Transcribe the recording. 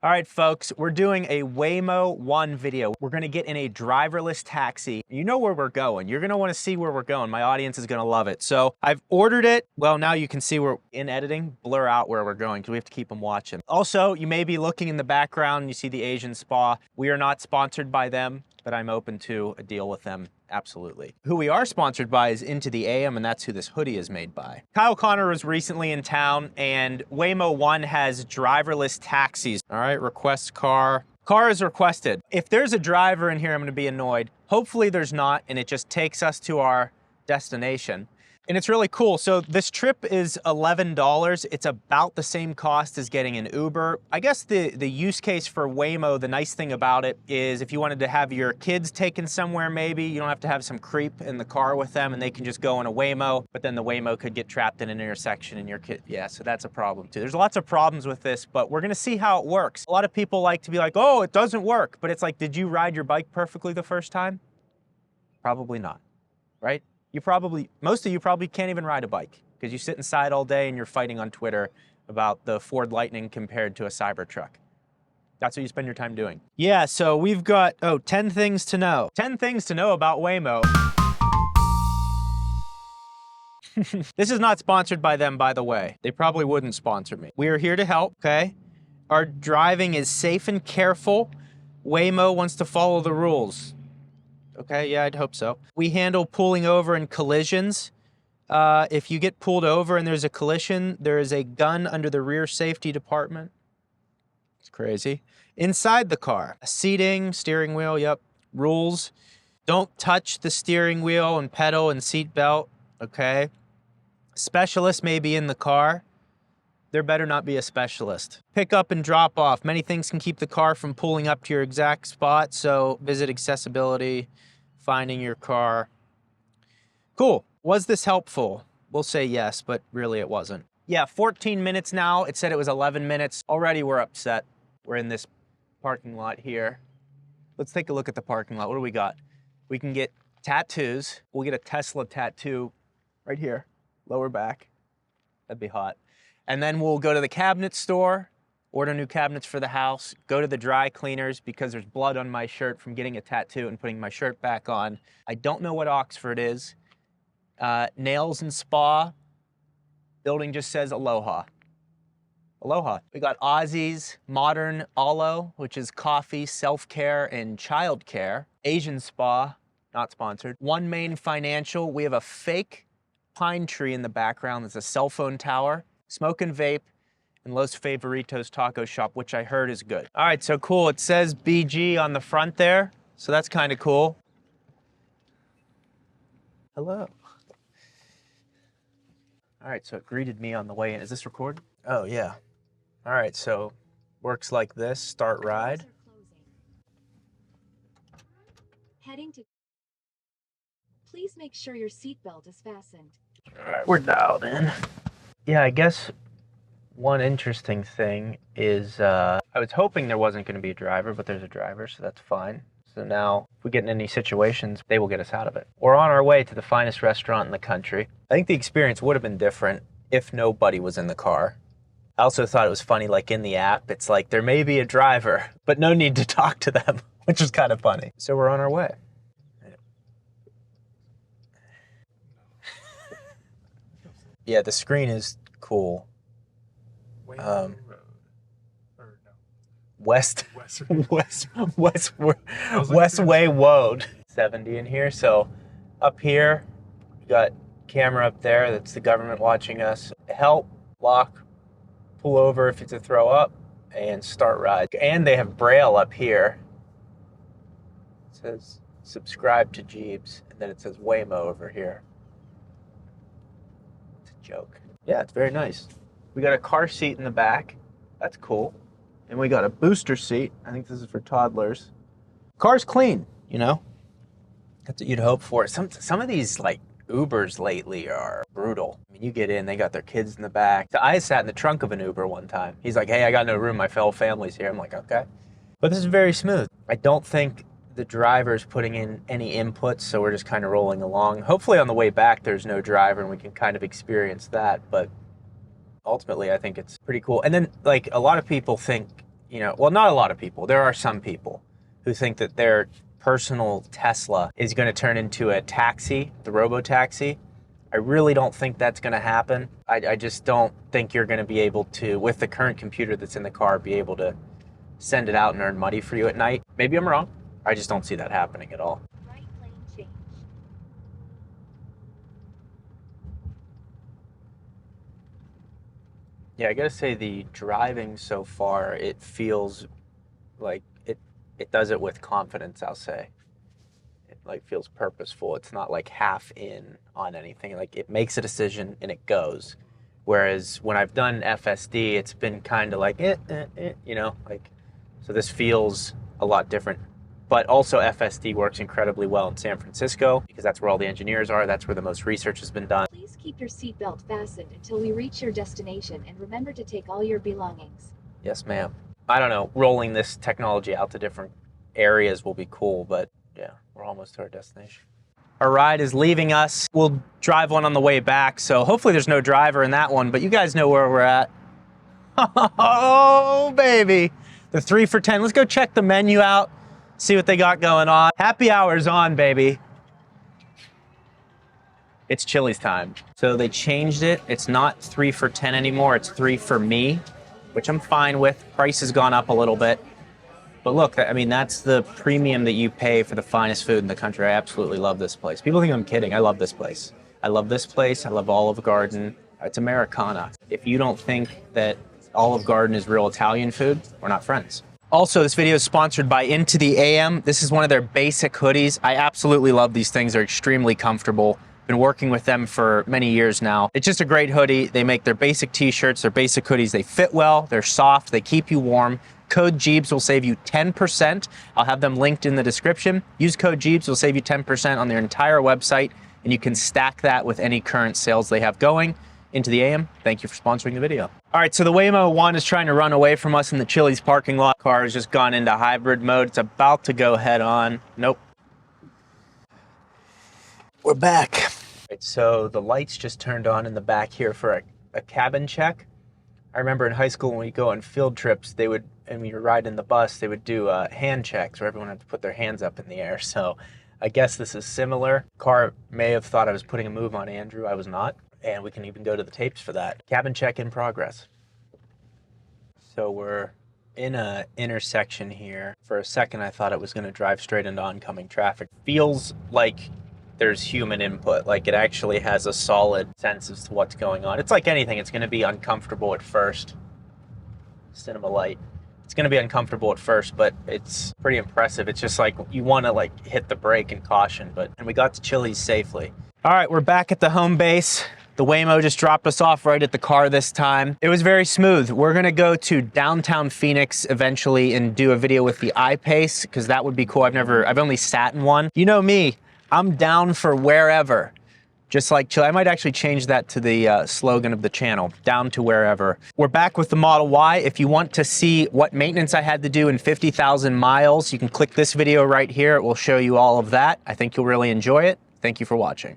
All right, folks, we're doing a Waymo 1 video. We're gonna get in a driverless taxi. You know where we're going. You're gonna wanna see where we're going. My audience is gonna love it. So I've ordered it. Well, now you can see we're in editing, blur out where we're going because we have to keep them watching. Also, you may be looking in the background, you see the Asian spa. We are not sponsored by them, but I'm open to a deal with them. Absolutely. Who we are sponsored by is INTOTHEAM, and that's who this hoodie is made by. Kyle Connor was recently in town, and Waymo 1 has driverless taxis. All right, request car. Car is requested. If there's a driver in here, I'm gonna be annoyed. Hopefully there's not, and it just takes us to our destination. And it's really cool. So this trip is $11. It's about the same cost as getting an Uber. I guess the use case for Waymo, the nice thing about it is if you wanted to have your kids taken somewhere maybe, you don't have to have some creep in the car with them and they can just go in a Waymo, but then the Waymo could get trapped in an intersection and your kid, yeah, so that's a problem too. There's lots of problems with this, but we're gonna see how it works. A lot of people like to be like, oh, it doesn't work, but it's like, did you ride your bike perfectly the first time? Probably not, right? Most of you probably can't even ride a bike because you sit inside all day and you're fighting on Twitter about the Ford Lightning compared to a Cybertruck. That's what you spend your time doing. Yeah, so we've got, 10 things to know. 10 things to know about Waymo. This is not sponsored by them, by the way. They probably wouldn't sponsor me. We are here to help, okay? Our driving is safe and careful. Waymo wants to follow the rules. Okay, yeah, I'd hope so. We handle pulling over and collisions. If you get pulled over and there's a collision, there is a gun under the rear safety department. It's crazy. Inside the car, seating, steering wheel, yep, rules. Don't touch the steering wheel and pedal and seat belt, okay? Specialist may be in the car. There better not be a specialist. Pick up and drop off. Many things can keep the car from pulling up to your exact spot, so visit accessibility, finding your car. Cool. Was this helpful? We'll say yes, but really it wasn't. Yeah, 14 minutes now. It said it was 11 minutes. Already we're upset. We're in this parking lot here. Let's take a look at the parking lot. What do we got? We can get tattoos. We'll get a Tesla tattoo right here, lower back. That'd be hot. And then we'll go to the cabinet store, order new cabinets for the house, go to the dry cleaners because there's blood on my shirt from getting a tattoo and putting my shirt back on. I don't know what Oxford is. Nails and spa. Building just says Aloha. Aloha. We got Aussie's Modern Alo, which is coffee, self-care, and childcare. Asian Spa, not sponsored. One Main Financial. We have a fake pine tree in the background. That's a cell phone tower. Smoke and Vape, and Los Favoritos Taco Shop, which I heard is good. All right, so cool. It says BG on the front there, so that's kind of cool. Hello. All right, so it greeted me on the way in. Is this recorded? Oh, yeah. All right, so works like this. Start ride. Heading to... Please make sure your seatbelt is fastened. All right, we're dialed in. Yeah, I guess one interesting thing is I was hoping there wasn't going to be a driver, but there's a driver, so that's fine. So now, if we get in any situations, they will get us out of it. We're on our way to the finest restaurant in the country. I think the experience would have been different if nobody was in the car. I also thought it was funny, like in the app, it's like there may be a driver, but no need to talk to them, which is kind of funny. So we're on our way. Yeah, the screen is cool. Westway Woad. 70 in here. So up here, we got camera up there. That's the government watching us. Help, lock, pull over if it's a throw up, and start ride. And they have Braille up here. It says subscribe to Gjeebs, and then it says Waymo over here. Joke. Yeah, it's very nice. We got a car seat in the back. That's cool. And we got a booster seat. I think this is for toddlers. Car's clean, you know? That's what you'd hope for. Some of these, like, Ubers lately are brutal. I mean, you get in, they got their kids in the back. I sat in the trunk of an Uber one time. He's like, hey, I got no room. My fellow family's here. I'm like, okay. But this is very smooth. I don't think the driver's putting in any inputs, so we're just kind of rolling along. Hopefully on the way back there's no driver and we can kind of experience that, but ultimately I think it's pretty cool. And then, like, a lot of people think you know, well, not a lot of people. There are some people who think that their personal Tesla is going to turn into a taxi, the robo-taxi. I really don't think that's going to happen. I just don't think you're going to be able to, with the current computer that's in the car, be able to send it out and earn money for you at night. Maybe I'm wrong. I just don't see that happening at all. Right lane change. Yeah, I gotta say the driving so far, it feels like it does it with confidence, I'll say. It like feels purposeful. It's not like half in on anything. Like it makes a decision and it goes. Whereas when I've done FSD, it's been kind of like, you know, like, so this feels a lot different. But also FSD works incredibly well in San Francisco because that's where all the engineers are. That's where the most research has been done. Please keep your seatbelt fastened until we reach your destination, and remember to take all your belongings. Yes, ma'am. I don't know, rolling this technology out to different areas will be cool, but yeah, we're almost to our destination. Our ride is leaving us. We'll drive one on the way back, so hopefully there's no driver in that one, but you guys know where we're at. Oh, baby. The 3 for 10. Let's go check the menu out, see what they got going on. Happy hour's on, baby. It's Chili's time. So they changed it. It's not 3 for 10 anymore. It's 3 for me, which I'm fine with. Price has gone up a little bit. But look, I mean, that's the premium that you pay for the finest food in the country. I absolutely love this place. People think I'm kidding. I love this place. I love this place. I love Olive Garden. It's Americana. If you don't think that Olive Garden is real Italian food, we're not friends. Also, this video is sponsored by INTOTHEAM. This is one of their basic hoodies. I absolutely love these things. They're extremely comfortable. Been working with them for many years now. It's just a great hoodie. They make their basic t-shirts, their basic hoodies. They fit well, they're soft, they keep you warm. Code Gjeebs will save you 10%. I'll have them linked in the description. Use code Gjeebs, will save you 10% on their entire website, and you can stack that with any current sales they have going. INTOTHEAM, thank you for sponsoring the video. All right, so the Waymo 1 is trying to run away from us in the Chili's parking lot. Car has just gone into hybrid mode. It's about to go head on. Nope. We're back. Right, so the lights just turned on in the back here for a cabin check. I remember in high school when we go on field trips, they would, and when you ride in the bus, they would do hand checks where everyone had to put their hands up in the air. So I guess this is similar. Car may have thought I was putting a move on Andrew. I was not. And we can even go to the tapes for that. Cabin check in progress. So we're in a intersection here. For a second, I thought it was going to drive straight into oncoming traffic. Feels like there's human input, like it actually has a solid sense as to what's going on. It's like anything, it's going to be uncomfortable at first. Cinema light. It's going to be uncomfortable at first, but it's pretty impressive. It's just like you want to like hit the brake and caution, and we got to Chili's safely. All right, we're back at the home base. The Waymo just dropped us off right at the car this time. It was very smooth. We're gonna go to downtown Phoenix eventually and do a video with the I-Pace, because that would be cool. I've only sat in one. You know me, I'm down for wherever. Just like chill. I might actually change that to the slogan of the channel, down to wherever. We're back with the Model Y. If you want to see what maintenance I had to do in 50,000 miles, you can click this video right here. It will show you all of that. I think you'll really enjoy it. Thank you for watching.